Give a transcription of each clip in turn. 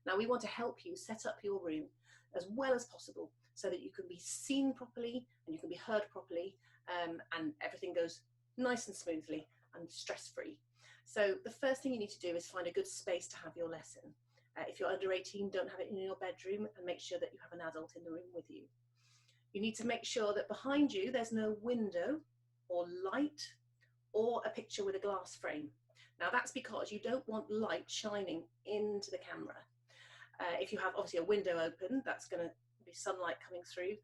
Now we want to help you set up your room as well as possible so that you can be seen properly and you can be heard properly, and everything goes nice and smoothly and stress-free. So the first thing you need to do is find a good space to have your lesson. If you're under 18, don't have it in your bedroom, and make sure that you have an adult in the room with you. You need to make sure that behind you there's no window or light or a picture with a glass frame. Now that's because you don't want light shining into the camera. If you have obviously a window open, that's going to be sunlight coming through.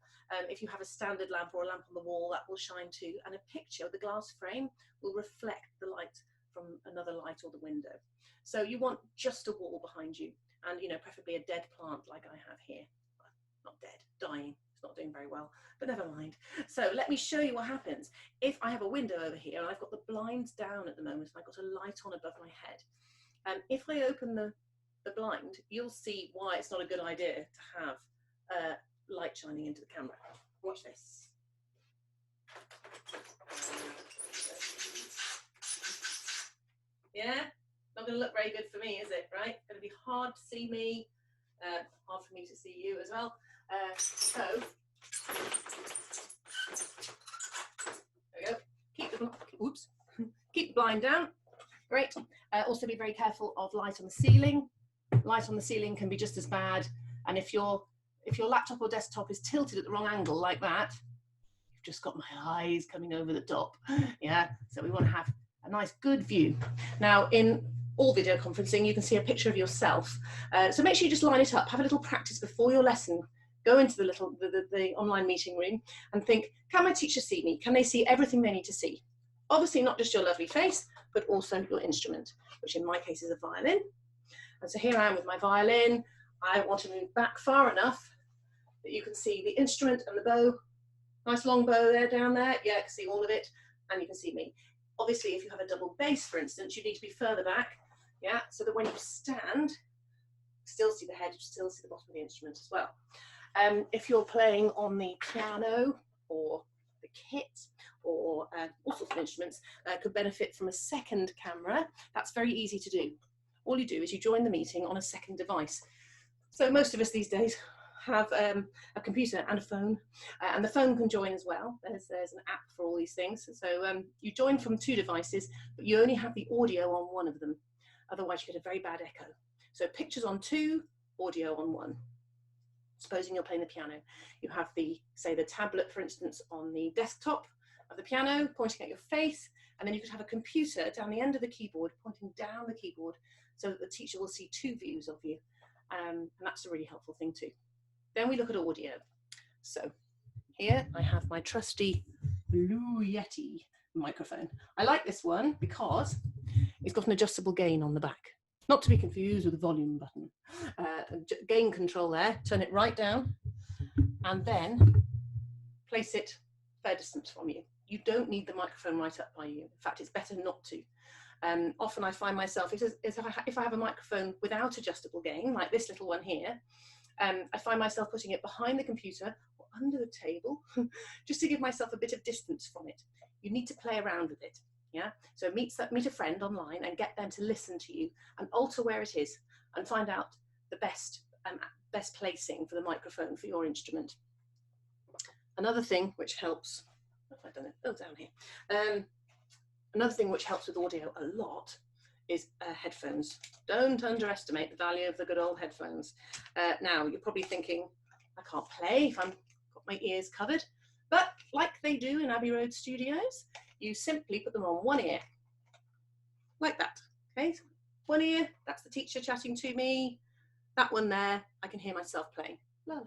If you have a standard lamp or a lamp on the wall, that will shine too, and a picture with a glass frame will reflect the light from another light or the window. So you want just a wall behind you, and preferably a dead plant like I have here. Not dead, dying. It's not doing very well, but never mind. So let me show you what happens if I have a window over here and I've got the blinds down at the moment and I've got a light on above my head. If I open the blind, you'll see why it's not a good idea to have light shining into the camera. Watch this. Yeah, not going to look very good for me, is it? Right? Going to be hard to see me, hard for me to see you as well. So there we go. Keep the blind down. Great. Also be very careful of light on the ceiling. Light on the ceiling can be just as bad, and if your laptop or desktop is tilted at the wrong angle like that, you've just got my eyes coming over the top. Yeah, so we want to have a nice good view. Now in all video conferencing you can see a picture of yourself, so make sure you just line it up, have a little practice before your lesson. Go into the online meeting room and think, can my teacher see me? Can they see everything they need to see? Obviously not just your lovely face, but also your instrument, which in my case is a violin. And so here I am with my violin. I want to move back far enough that you can see the instrument and the bow. Nice long bow there, down there. Yeah, I can see all of it, and you can see me. Obviously, if you have a double bass, for instance, you need to be further back, yeah, so that when you stand, you still see the head, you still see the bottom of the instrument as well. If you're playing on the piano or the kit or all sorts of instruments, could benefit from a second camera. That's very easy to do. All you do is you join the meeting on a second device. So most of us these days have a computer and a phone, and the phone can join as well. There's an app for all these things. So you join from two devices, but you only have the audio on one of them. Otherwise you get a very bad echo. So pictures on two, audio on one. Supposing you're playing the piano, you have say the tablet, for instance, on the desktop of the piano, pointing at your face, and then you could have a computer down the end of the keyboard, pointing down the keyboard, so that the teacher will see two views of you, and that's a really helpful thing too. Then we look at audio. So here I have my trusty Blue Yeti microphone. I like this one because it's got an adjustable gain on the back. Not to be confused with the volume button. Gain control there, turn it right down, and then place it fair distance from you. You don't need the microphone right up by you. In fact, it's better not to. Often I find myself, if I have a microphone without adjustable gain, like this little one here, I find myself putting it behind the computer or under the table, just to give myself a bit of distance from it. You need to play around with it. Yeah, so meet a friend online and get them to listen to you and alter where it is and find out the best placing for the microphone for your instrument. Another thing which helps, I've done it, oh, down here. Another thing which helps with audio a lot is headphones. Don't underestimate the value of the good old headphones. Now you're probably thinking, I can't play if I've got my ears covered, but like they do in Abbey Road Studios, you simply put them on one ear, like that, okay? So one ear, that's the teacher chatting to me. That one there, I can hear myself playing. La, la, la.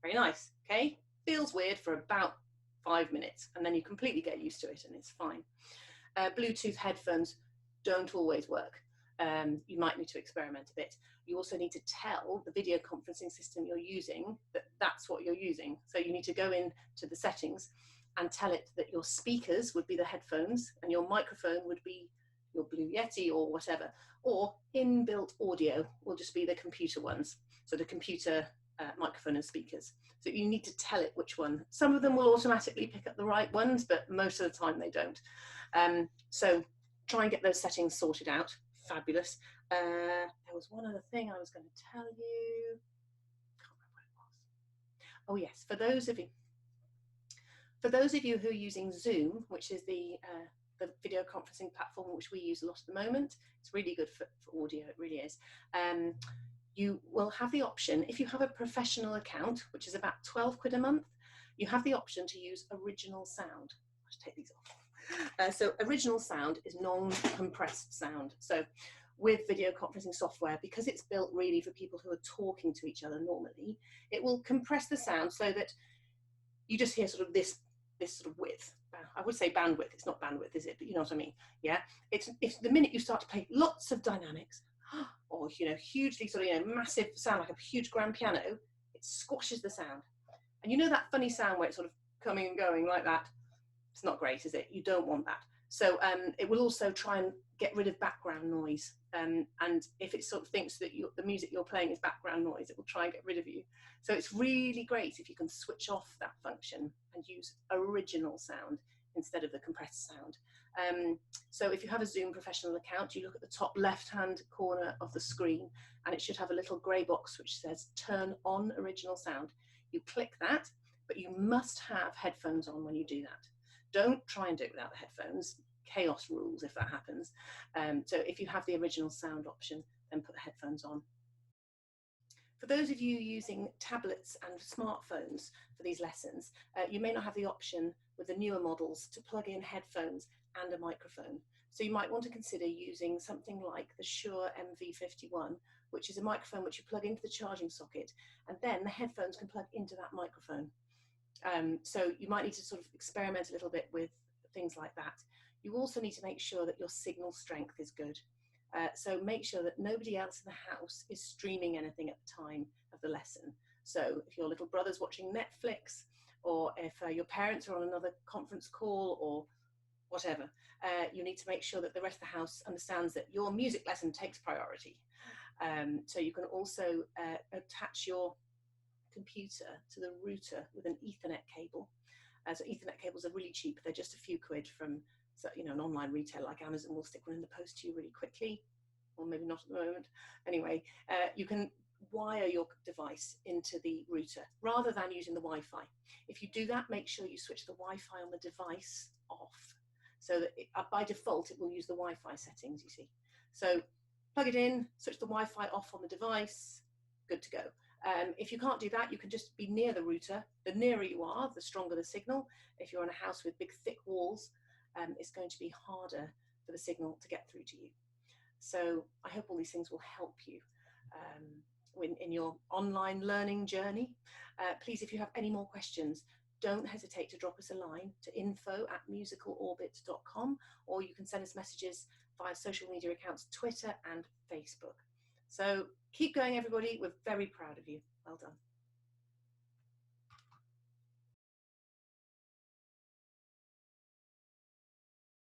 Very nice, okay? Feels weird for about 5 minutes, and then you completely get used to it and it's fine. Bluetooth headphones don't always work. You might need to experiment a bit. You also need to tell the video conferencing system you're using that that's what you're using. So you need to go into the settings and tell it that your speakers would be the headphones and your microphone would be your Blue Yeti or whatever, or inbuilt audio will just be the computer ones. So the computer microphone and speakers. So you need to tell it which one. Some of them will automatically pick up the right ones, but most of the time they don't. So try and get those settings sorted out. Fabulous. There was one other thing I was going to tell you. Can't remember what it was. Oh yes, for those of you who are using Zoom, which is the video conferencing platform which we use a lot at the moment, it's really good for audio, it really is. You will have the option, if you have a professional account, which is about 12 quid a month, you have the option to use original sound. I'll just take these off. So original sound is non-compressed sound. So with video conferencing software, because it's built really for people who are talking to each other normally, it will compress the sound so that you just hear sort of this sort of width. I would say bandwidth, it's not bandwidth, is it? But you know what I mean, yeah? It's the minute you start to play lots of dynamics, or, you know, hugely sort of, you know, massive sound like a huge grand piano, it squashes the sound. And you know that funny sound where it's sort of coming and going like that? It's not great, is it? You don't want that. So it will also try and get rid of background noise. And if it sort of thinks that the music you're playing is background noise, it will try and get rid of you. So it's really great if you can switch off that function and use original sound instead of the compressed sound. So if you have a Zoom professional account, you look at the top left-hand corner of the screen and it should have a little grey box which says turn on original sound. You click that, but you must have headphones on when you do that. Don't try and do it without the headphones. Chaos rules if that happens. So if you have the original sound option, then put the headphones on. For those of you using tablets and smartphones for these lessons, you may not have the option with the newer models to plug in headphones and a microphone. So you might want to consider using something like the Shure MV51, which is a microphone which you plug into the charging socket, and then the headphones can plug into that microphone. So you might need to sort of experiment a little bit with things like that. You also need to make sure that your signal strength is good. So make sure that nobody else in the house is streaming anything at the time of the lesson. So if your little brother's watching Netflix, or if your parents are on another conference call or whatever, you need to make sure that the rest of the house understands that your music lesson takes priority. So you can also attach your computer to the router with an Ethernet cable. So Ethernet cables are really cheap. They're just a few quid from, so, you know, an online retailer like Amazon will stick one in the post to you really quickly, or maybe not at the moment. Anyway, you can wire your device into the router rather than using the Wi-Fi. If you do that, make sure you switch the Wi-Fi on the device off, so that by default it will use the Wi-Fi settings, you see. So plug it in, switch the Wi-Fi off on the device, good to go. If you can't do that, you can just be near the router. The nearer you are, the stronger the signal. If you're in a house with big thick walls, it's going to be harder for the signal to get through to you. So I hope all these things will help you in your online learning journey. Please, if you have any more questions, don't hesitate to drop us a line to info@musicalorbit.com, or you can send us messages via social media accounts, Twitter and Facebook. So keep going, everybody. We're very proud of you. Well done.